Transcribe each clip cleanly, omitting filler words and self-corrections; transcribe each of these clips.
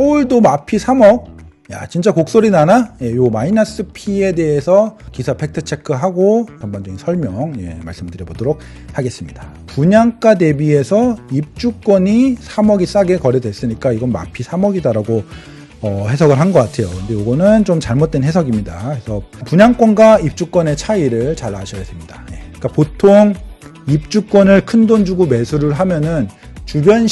서울도 마피 3억. 야, 진짜 곡소리 나나? 예, 요 마이너스 P에 대해서 기사 팩트 체크하고 전반적인 설명 말씀드려보도록 하겠습니다. 분양가 대비해서 입주권이 3억이 싸게 거래됐으니까 이건 마피 3억이다라고 해석을 한 것 같아요. 근데 요거는 좀 잘못된 해석입니다. 그래서 분양권과 입주권의 차이를 잘 아셔야 됩니다. 그러니까 보통 입주권을 큰돈 주고 매수를 하면은 주변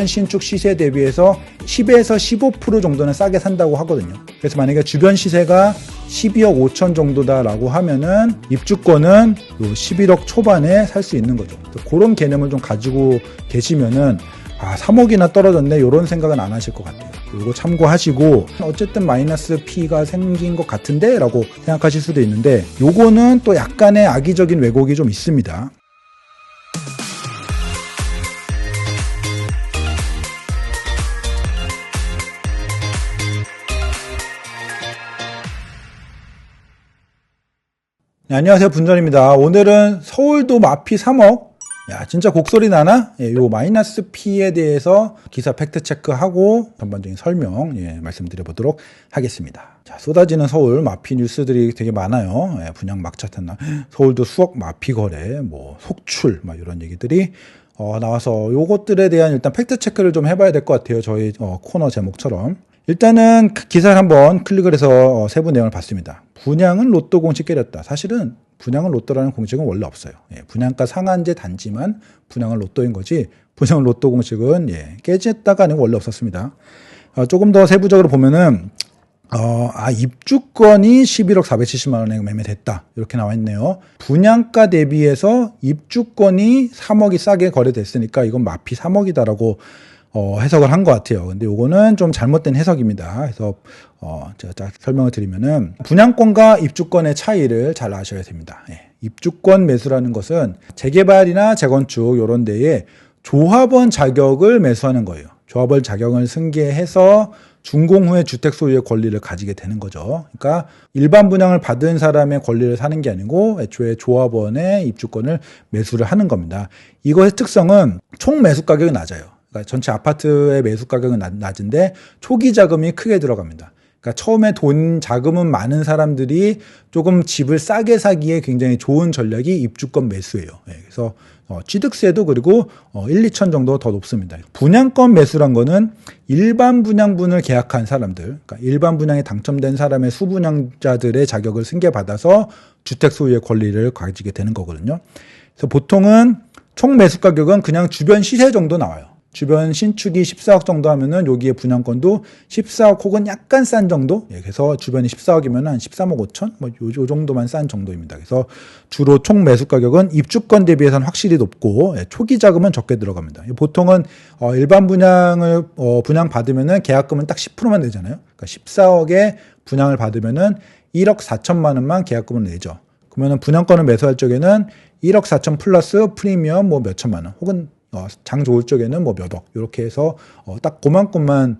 신축 시세 대비해서 10에서 15% 정도는 싸게 산다고 하거든요. 그래서 만약에 주변 시세가 12억 5천 정도다라고 하면은 입주권은 11억 초반에 살 수 있는 거죠. 그런 개념을 좀 가지고 계시면은 3억이나 떨어졌네 이런 생각은 안 하실 것 같아요. 이거 참고하시고 어쨌든 마이너스 P가 생긴 것 같은데 라고 생각하실 수도 있는데 요거는 또 약간의 악의적인 왜곡이 좀 있습니다. 네, 안녕하세요, 분전입니다. 오늘은 서울도 마피 3억. 야, 진짜 곡소리 나나? 예, 요 마이너스 P에 대해서 기사 팩트 체크하고 전반적인 설명 말씀드려보도록 하겠습니다. 자, 쏟아지는 서울 마피 뉴스들이 되게 많아요. 분양 막차 탔나? 서울도 수억 마피 거래, 속출, 이런 얘기들이 나와서 요것들에 대한 일단 팩트 체크를 좀 해봐야 될 것 같아요. 저희 코너 제목처럼. 일단은 기사를 한번 클릭을 해서 세부 내용을 봤습니다. 분양은 로또 공식 깨렸다. 사실은 분양은 로또라는 공식은 원래 없어요. 분양가 상한제 단지만 분양은 로또인 거지 분양 로또 공식은 깨졌다가 아니고 원래 없었습니다. 조금 더 세부적으로 보면은 입주권이 11억 470만 원에 매매됐다. 이렇게 나와 있네요. 분양가 대비해서 입주권이 3억이 싸게 거래됐으니까 이건 마피 3억이다라고 해석을 한 것 같아요. 근데 요거는 좀 잘못된 해석입니다. 그래서 제가 설명을 드리면은 분양권과 입주권의 차이를 잘 아셔야 됩니다. 입주권 매수라는 것은 재개발이나 재건축 이런 데에 조합원 자격을 매수하는 거예요. 조합원 자격을 승계해서 준공 후에 주택 소유의 권리를 가지게 되는 거죠. 그러니까 일반 분양을 받은 사람의 권리를 사는 게 아니고 애초에 조합원의 입주권을 매수를 하는 겁니다. 이것의 특성은 총 매수 가격이 낮아요. 그러니까 전체 아파트의 매수 가격은 낮은데 초기 자금이 크게 들어갑니다. 그러니까 처음에 돈 자금은 많은 사람들이 조금 집을 싸게 사기에 굉장히 좋은 전략이 입주권 매수예요. 그래서 취득세도 그리고 1, 2천 정도 더 높습니다. 분양권 매수란 거는 일반 분양분을 계약한 사람들, 그러니까 일반 분양에 당첨된 사람의 수분양자들의 자격을 승계받아서 주택 소유의 권리를 가지게 되는 거거든요. 그래서 보통은 총 매수 가격은 그냥 주변 시세 정도 나와요. 주변 신축이 14억 정도 하면은 여기에 분양권도 14억 혹은 약간 싼 정도? 그래서 주변이 14억이면 한 13억 5천? 요 정도만 싼 정도입니다. 그래서 주로 총 매수 가격은 입주권 대비해서는 확실히 높고, 초기 자금은 적게 들어갑니다. 보통은, 일반 분양을, 분양 받으면은 계약금은 딱 10%만 내잖아요. 그러니까 14억에 분양을 받으면은 1억 4천만 원만 계약금을 내죠. 그러면은 분양권을 매수할 적에는 1억 4천 플러스 프리미엄 몇 천만 원, 혹은 장 좋을 적에는 몇억 이렇게 해서 딱 그만큼만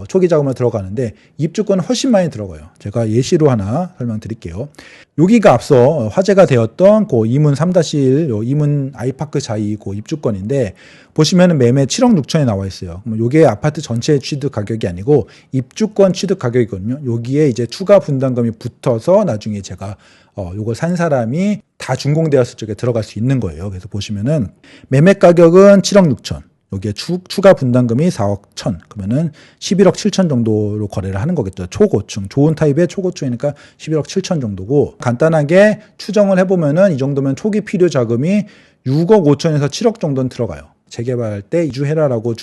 초기 자금으로 들어가는데 입주권은 훨씬 많이 들어가요. 제가 예시로 하나 설명드릴게요. 여기가 앞서 화제가 되었던 이문 3-1 이문 아이파크 자이 입주권인데 보시면은 매매 7억 6천에 나와 있어요. 그럼 요게 아파트 전체 취득 가격이 아니고 입주권 취득 가격이거든요. 여기에 이제 추가 분담금이 붙어서 나중에 제가 요걸 산 사람이 다 준공되었을 적에 들어갈 수 있는 거예요. 그래서 보시면은 매매 가격은 7억 6천. 여기에 추가 분담금이 4억 1천. 그러면은 11억 7천 정도로 거래를 하는 거겠죠. 초고층. 좋은 타입의 초고층이니까 11억 7천 정도고 간단하게 추정을 해보면은 이 정도면 초기 필요 자금이 6억 5천에서 7억 정도는 들어가요. 재개발할 때 이주해라라고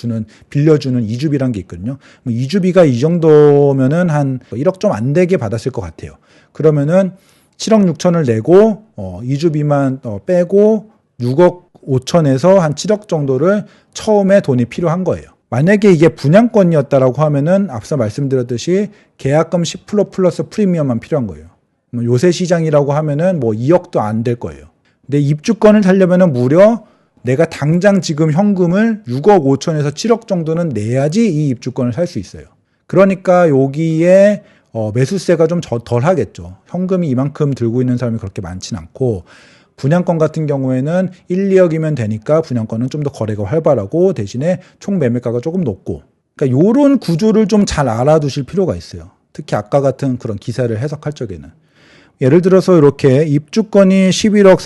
빌려주는 이주비란 게 있거든요. 이주비가 이 정도면은 한 1억 좀 안 되게 받았을 것 같아요. 그러면은 7억 6천을 내고 이주비만 빼고 6억 5천에서 한 7억 정도를 처음에 돈이 필요한 거예요. 만약에 이게 분양권이었다라고 하면은 앞서 말씀드렸듯이 계약금 10% 플러스 프리미엄만 필요한 거예요. 요새 시장이라고 하면은 2억도 안 될 거예요. 근데 입주권을 살려면은 무려 내가 당장 지금 현금을 6억 5천에서 7억 정도는 내야지 이 입주권을 살 수 있어요. 그러니까 여기에 매수세가 좀 덜 하겠죠. 현금이 이만큼 들고 있는 사람이 그렇게 많진 않고 분양권 같은 경우에는 1, 2억이면 되니까 분양권은 좀 더 거래가 활발하고 대신에 총 매매가가 조금 높고 그러니까 요런 구조를 좀 잘 알아두실 필요가 있어요. 특히 아까 같은 그런 기사를 해석할 적에는. 예를 들어서 이렇게 입주권이 11억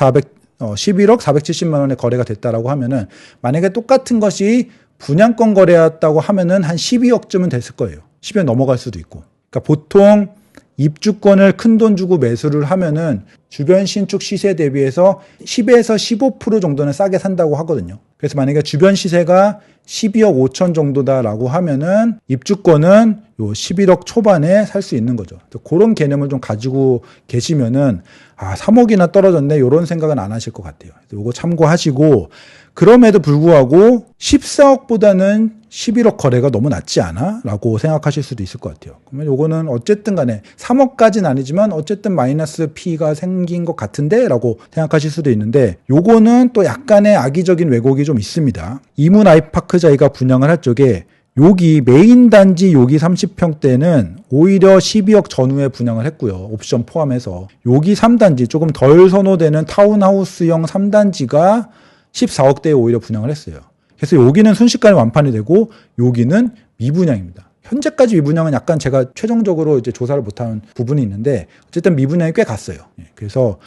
470만 원에 거래가 됐다라고 하면은 만약에 똑같은 것이 분양권 거래였다고 하면은 한 12억쯤은 됐을 거예요. 10억 넘어갈 수도 있고. 그러니까 보통 입주권을 큰돈 주고 매수를 하면은 주변 신축 시세 대비해서 10에서 15% 정도는 싸게 산다고 하거든요. 그래서 만약에 주변 시세가 12억 5천 정도다라고 하면은 입주권은 요 11억 초반에 살 수 있는 거죠. 그런 개념을 좀 가지고 계시면은 3억이나 떨어졌네 이런 생각은 안 하실 것 같아요. 요거 참고하시고 그럼에도 불구하고 14억보다는 11억 거래가 너무 낮지 않아? 라고 생각하실 수도 있을 것 같아요. 그러면 요거는 어쨌든 간에 3억까지는 아니지만 어쨌든 마이너스 P가 생긴 것 같은데? 라고 생각하실 수도 있는데 요거는 또 약간의 악의적인 왜곡이 좀 있습니다. 이문 아이파크자이가 분양을 할 적에 여기 메인 단지 여기 30평대는 오히려 12억 전후에 분양을 했고요. 옵션 포함해서. 여기 3단지 조금 덜 선호되는 타운하우스형 3단지가 14억대에 오히려 분양을 했어요. 그래서 여기는 순식간에 완판이 되고 여기는 미분양입니다. 현재까지 미분양은 약간 제가 최종적으로 이제 조사를 못한 부분이 있는데 어쨌든 미분양이 꽤 갔어요. 그래서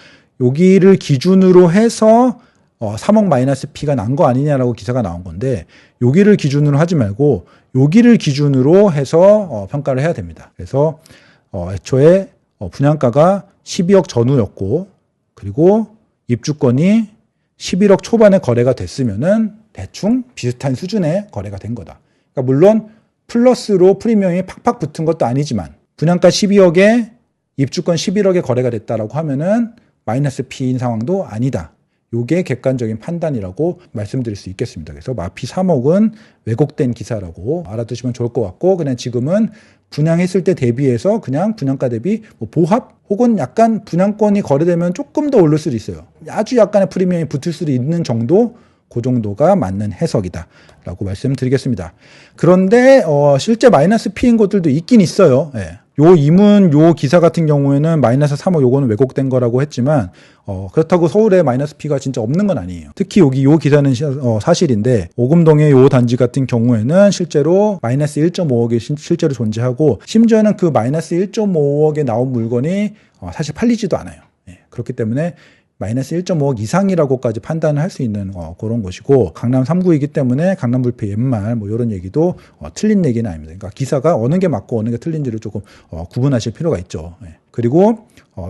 여기를 기준으로 해서 3억 마이너스 P가 난 거 아니냐라고 기사가 나온 건데 여기를 기준으로 하지 말고 여기를 기준으로 해서 평가를 해야 됩니다. 그래서 애초에 분양가가 12억 전후였고 그리고 입주권이 11억 초반에 거래가 됐으면은 대충 비슷한 수준의 거래가 된 거다. 그러니까 물론 플러스로 프리미엄이 팍팍 붙은 것도 아니지만 분양가 12억에 입주권 11억에 거래가 됐다라고 하면은 마이너스 P인 상황도 아니다. 요게 객관적인 판단이라고 말씀드릴 수 있겠습니다. 그래서 마피 3억은 왜곡된 기사라고 알아두시면 좋을 것 같고 그냥 지금은 분양했을 때 대비해서 그냥 분양가 대비 뭐 보합 혹은 약간 분양권이 거래되면 조금 더 오를 수도 있어요. 아주 약간의 프리미엄이 붙을 수도 있는 정도 그 정도가 맞는 해석이다라고 말씀드리겠습니다. 그런데 실제 마이너스 P인 곳들도 있긴 있어요. 예. 요 이문 요 기사 같은 경우에는 마이너스 3억 요거는 왜곡된 거라고 했지만 그렇다고 서울에 마이너스 P가 진짜 없는 건 아니에요. 특히 여기 요 기사는 사실인데 오금동의 요 단지 같은 경우에는 실제로 마이너스 1.5억이 실제로 존재하고 심지어는 그 마이너스 1.5억에 나온 물건이 사실 팔리지도 않아요. 예. 그렇기 때문에 마이너스 1.5억 이상이라고까지 판단을 할 수 있는 그런 곳이고 강남 3구이기 때문에 강남 불패 옛말 뭐 이런 얘기도 틀린 얘기는 아닙니다. 그러니까 기사가 어느 게 맞고 어느 게 틀린지를 조금 구분하실 필요가 있죠. 예. 그리고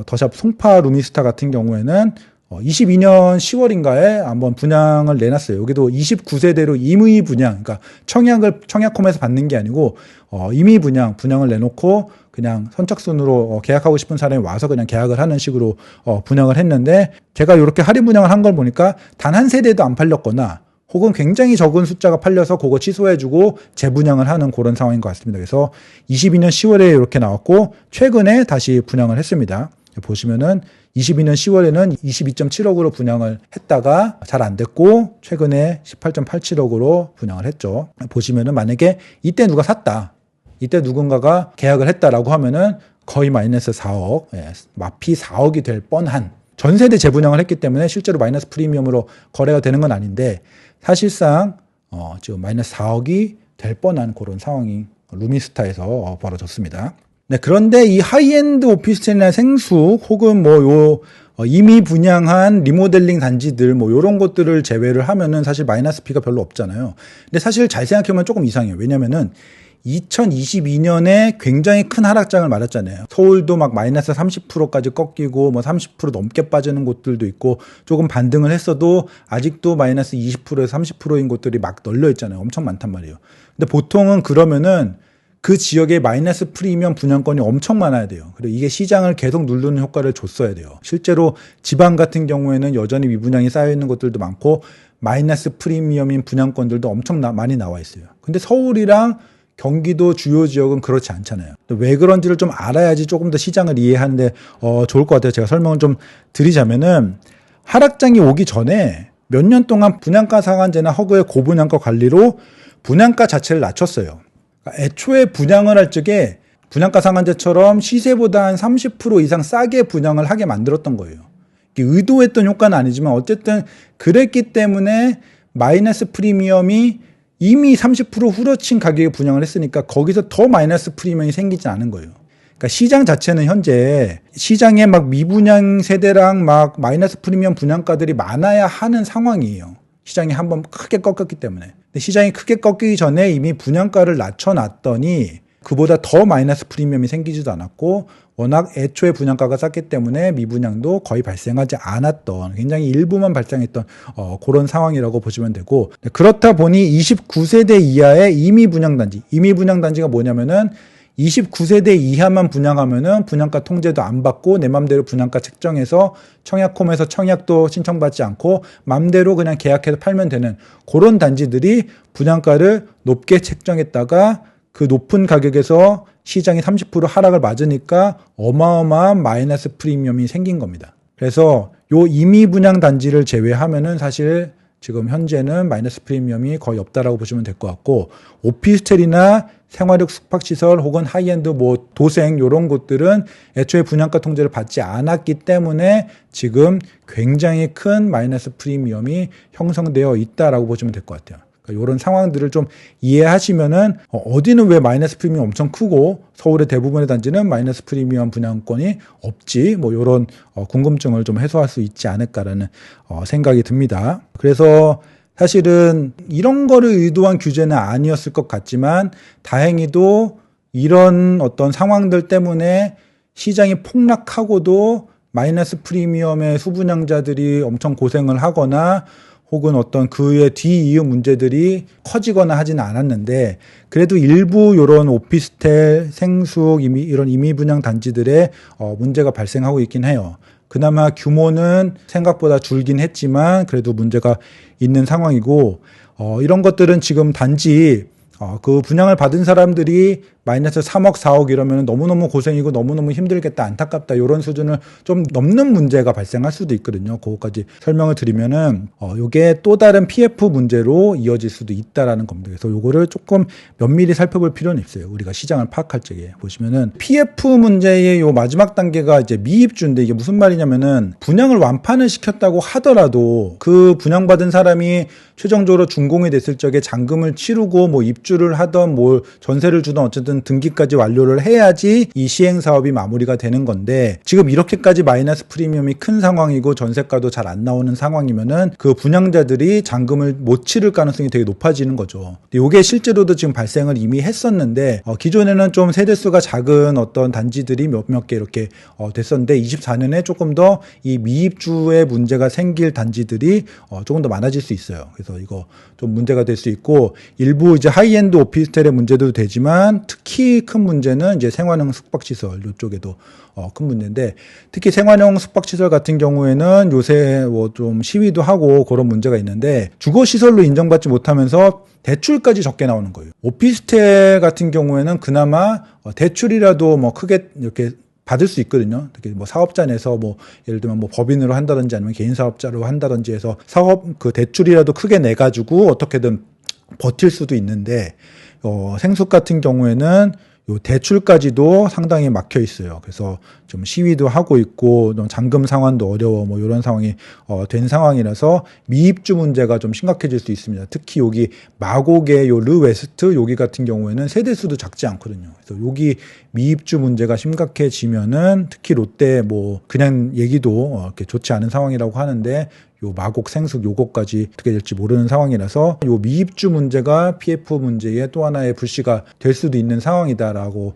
더샵 송파 루미스타 같은 경우에는 22년 10월인가에 한번 분양을 내놨어요. 여기도 29세대로 임의 분양, 그러니까 청약홈에서 받는 게 아니고 임의 분양을 내놓고 그냥 선착순으로 계약하고 싶은 사람이 와서 그냥 계약을 하는 식으로 분양을 했는데 제가 이렇게 할인 분양을 한 걸 보니까 단 한 세대도 안 팔렸거나 혹은 굉장히 적은 숫자가 팔려서 그거 취소해주고 재분양을 하는 그런 상황인 것 같습니다. 그래서 22년 10월에 이렇게 나왔고 최근에 다시 분양을 했습니다. 보시면은 22년 10월에는 22.7억으로 분양을 했다가 잘 안 됐고 최근에 18.87억으로 분양을 했죠. 보시면은 만약에 이때 누가 샀다. 이때 누군가가 계약을 했다라고 하면은 거의 마이너스 4억, 마피 4억이 될 뻔한 전세대 재분양을 했기 때문에 실제로 마이너스 프리미엄으로 거래가 되는 건 아닌데 사실상 지금 마이너스 4억이 될 뻔한 그런 상황이 루미스타에서 벌어졌습니다. 네, 그런데 이 하이엔드 오피스텔이나 생수 혹은 이미 분양한 리모델링 단지들 요런 것들을 제외를 하면은 사실 마이너스 P가 별로 없잖아요. 근데 사실 잘 생각해보면 조금 이상해요. 왜냐면은 2022년에 굉장히 큰 하락장을 맞았잖아요. 서울도 막 마이너스 30%까지 꺾이고 30% 넘게 빠지는 곳들도 있고 조금 반등을 했어도 아직도 마이너스 20%에서 30%인 곳들이 막 널려 있잖아요. 엄청 많단 말이에요. 근데 보통은 그러면은 그 지역에 마이너스 프리미엄 분양권이 엄청 많아야 돼요. 그리고 이게 시장을 계속 누르는 효과를 줬어야 돼요. 실제로 지방 같은 경우에는 여전히 미분양이 쌓여있는 곳들도 많고 마이너스 프리미엄인 분양권들도 엄청 많이 나와 있어요. 근데 서울이랑 경기도 주요 지역은 그렇지 않잖아요. 왜 그런지를 좀 알아야지 조금 더 시장을 이해하는데 좋을 것 같아요. 제가 설명을 좀 드리자면은 하락장이 오기 전에 몇 년 동안 분양가 상한제나 허그의 고분양가 관리로 분양가 자체를 낮췄어요. 그러니까 애초에 분양을 할 적에 분양가 상한제처럼 시세보다 한 30% 이상 싸게 분양을 하게 만들었던 거예요. 의도했던 효과는 아니지만 어쨌든 그랬기 때문에 마이너스 프리미엄이 이미 30% 후려친 가격에 분양을 했으니까 거기서 더 마이너스 프리미엄이 생기지 않은 거예요. 그러니까 시장 자체는 현재 시장에 막 미분양 세대랑 막 마이너스 프리미엄 분양가들이 많아야 하는 상황이에요. 시장이 한번 크게 꺾였기 때문에. 근데 시장이 크게 꺾이기 전에 이미 분양가를 낮춰놨더니 그보다 더 마이너스 프리미엄이 생기지도 않았고 워낙 애초에 분양가가 쌌기 때문에 미분양도 거의 발생하지 않았던 굉장히 일부만 발생했던 그런 상황이라고 보시면 되고, 그렇다 보니 29세대 이하의 임의 분양단지, 임의 분양단지가 뭐냐면은 29세대 이하만 분양하면은 분양가 통제도 안 받고 내 맘대로 분양가 책정해서 청약홈에서 청약도 신청받지 않고 맘대로 그냥 계약해서 팔면 되는 그런 단지들이 분양가를 높게 책정했다가 그 높은 가격에서 시장이 30% 하락을 맞으니까 어마어마한 마이너스 프리미엄이 생긴 겁니다. 그래서 요 임의 분양 단지를 제외하면은 사실 지금 현재는 마이너스 프리미엄이 거의 없다라고 보시면 될 것 같고, 오피스텔이나 생활력 숙박시설 혹은 하이엔드 뭐 도생 이런 곳들은 애초에 분양가 통제를 받지 않았기 때문에 지금 굉장히 큰 마이너스 프리미엄이 형성되어 있다라고 보시면 될 것 같아요. 그러니까 이런 상황들을 좀 이해하시면은 어디는 왜 마이너스 프리미엄 엄청 크고 서울의 대부분의 단지는 마이너스 프리미엄 분양권이 없지, 뭐 이런 궁금증을 좀 해소할 수 있지 않을까라는 생각이 듭니다. 그래서 사실은 이런 거를 의도한 규제는 아니었을 것 같지만 다행히도 이런 어떤 상황들 때문에 시장이 폭락하고도 마이너스 프리미엄의 수분양자들이 엄청 고생을 하거나 혹은 어떤 그의 뒤이은 문제들이 커지거나 하지는 않았는데, 그래도 일부 이런 오피스텔, 생숙, 이런 임의 분양 단지들의 문제가 발생하고 있긴 해요. 그나마 규모는 생각보다 줄긴 했지만 그래도 문제가 있는 상황이고, 이런 것들은 지금 단지 그 분양을 받은 사람들이 마이너스 3억, 4억 이러면 너무너무 고생이고 너무너무 힘들겠다, 안타깝다, 이런 수준을 좀 넘는 문제가 발생할 수도 있거든요. 그거까지 설명을 드리면은, 요게 또 다른 PF 문제로 이어질 수도 있다라는 겁니다. 그래서 요거를 조금 면밀히 살펴볼 필요는 있어요. 우리가 시장을 파악할 적에. 보시면은, PF 문제의 요 마지막 단계가 이제 미입주인데, 이게 무슨 말이냐면은, 분양을 완판을 시켰다고 하더라도 그 분양받은 사람이 최종적으로 준공이 됐을 적에 잔금을 치르고 뭐 입주를 하던 뭐 전세를 주던 어쨌든 등기까지 완료를 해야지 이 시행사업이 마무리가 되는 건데, 지금 이렇게까지 마이너스 프리미엄이 큰 상황이고 전세가도 잘 안 나오는 상황이면은 그 분양자들이 잔금을 못 치를 가능성이 되게 높아지는 거죠. 이게 실제로도 지금 발생을 이미 했었는데, 기존에는 좀 세대수가 작은 어떤 단지들이 몇몇 개 이렇게 됐었는데 24년에 조금 더 이 미입주의 문제가 생길 단지들이 조금 더 많아질 수 있어요. 그래서 이거 좀 문제가 될 수 있고, 일부 이제 하이엔드 오피스텔의 문제도 되지만 특히 큰 문제는 이제 생활형 숙박시설 이쪽에도 큰 문제인데, 특히 생활형 숙박시설 같은 경우에는 요새 뭐 좀 시위도 하고 그런 문제가 있는데 주거시설로 인정받지 못하면서 대출까지 적게 나오는 거예요. 오피스텔 같은 경우에는 그나마 대출이라도 뭐 크게 이렇게 받을 수 있거든요. 특히 뭐 사업자 내서 뭐 예를 들면 뭐 법인으로 한다든지 아니면 개인 사업자로 한다든지 해서 사업 그 대출이라도 크게 내 가지고 어떻게든 버틸 수도 있는데, 생숙 같은 경우에는 요 대출까지도 상당히 막혀 있어요. 그래서 좀 시위도 하고 있고 잔금 상환도 어려워, 뭐 이런 상황이 된 상황이라서 미입주 문제가 좀 심각해질 수 있습니다. 특히 여기 마곡의 요 르웨스트 여기 같은 경우에는 세대수도 작지 않거든요. 그래서 여기 미입주 문제가 심각해지면은 특히 롯데 뭐 그냥 얘기도 이렇게 좋지 않은 상황이라고 하는데, 요 마곡, 생숙 요거까지 어떻게 될지 모르는 상황이라서 요 미입주 문제가 PF 문제의 또 하나의 불씨가 될 수도 있는 상황이다라고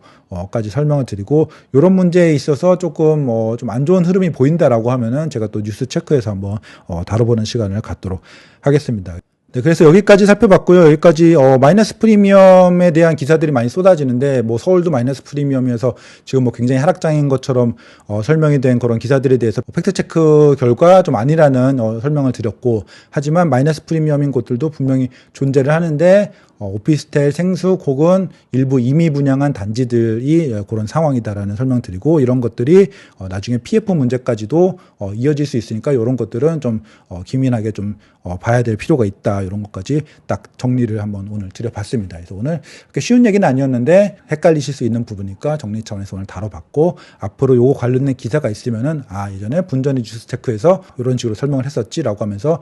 까지 설명을 드리고, 이런 문제에 있어서 조금 좀 안 좋은 흐름이 보인다라고 하면은 제가 또 뉴스 체크해서 한번 다뤄보는 시간을 갖도록 하겠습니다. 네, 그래서 여기까지 살펴봤고요. 여기까지 마이너스 프리미엄에 대한 기사들이 많이 쏟아지는데, 뭐 서울도 마이너스 프리미엄이어서 지금 뭐 굉장히 하락장인 것처럼 설명이 된 그런 기사들에 대해서 팩트 체크 결과 좀 아니라는 설명을 드렸고, 하지만 마이너스 프리미엄인 곳들도 분명히 존재를 하는데 오피스텔 생수 혹은 일부 이미 분양한 단지들이 그런 상황이다라는 설명드리고, 이런 것들이 나중에 PF 문제까지도 이어질 수 있으니까 이런 것들은 좀 기민하게 좀 봐야 될 필요가 있다, 이런 것까지 딱 정리를 한번 오늘 드려봤습니다. 그래서 오늘 그렇게 쉬운 얘기는 아니었는데 헷갈리실 수 있는 부분이니까 정리 차원에서 오늘 다뤄봤고, 앞으로 요거 관련된 기사가 있으면은 예전에 분전이 뉴스테크에서 이런 식으로 설명을 했었지라고 하면서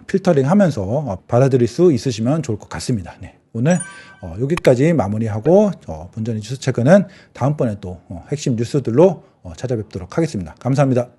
필터링 하면서 받아들일 수 있으시면 좋을 것 같습니다. 네. 오늘 여기까지 마무리하고 분전이 뉴스체크는 다음번에 또 핵심 뉴스들로 찾아뵙도록 하겠습니다. 감사합니다.